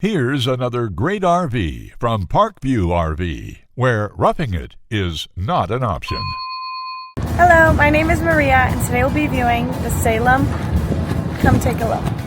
Here's another great RV from Parkview RV, where roughing it is not an option. Hello, my name is Maria, and today we'll be viewing the Salem. Come take a look.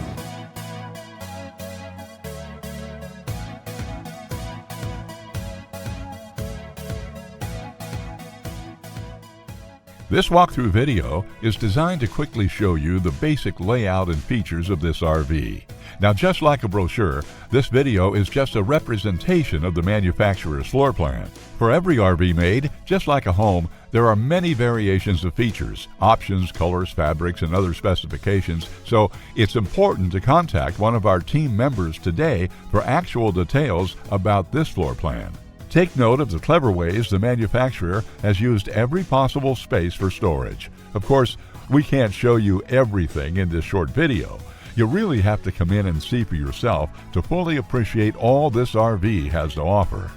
This walkthrough video is designed to quickly show you the basic layout and features of this RV. Now, just like a brochure, this video is just a representation of the manufacturer's floor plan. For every RV made, just like a home, there are many variations of features, options, colors, fabrics, and other specifications, so it's important to contact one of our team members today for actual details about this floor plan. Take note of the clever ways the manufacturer has used every possible space for storage. Of course, we can't show you everything in this short video. You really have to come in and see for yourself to fully appreciate all this RV has to offer.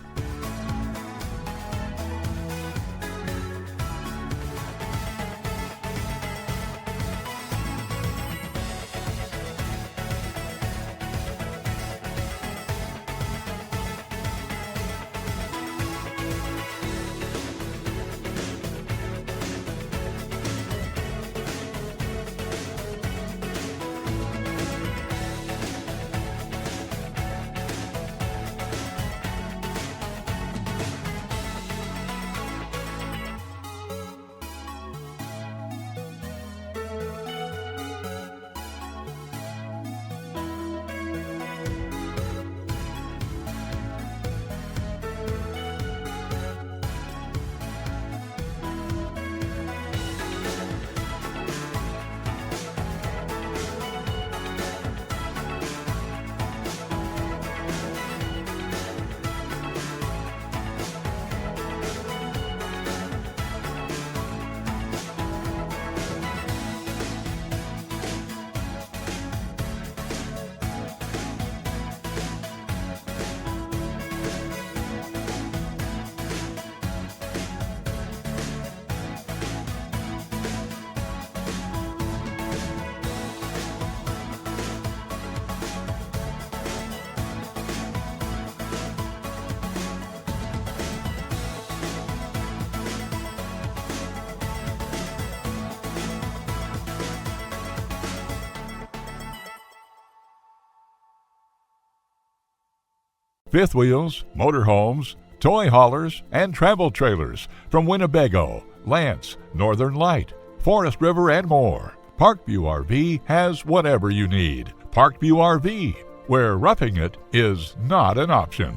Fifth wheels, motorhomes, toy haulers, and travel trailers from Winnebago, Lance, Northern Light, Forest River, and more. Parkview RV has whatever you need. Parkview RV, where roughing it is not an option.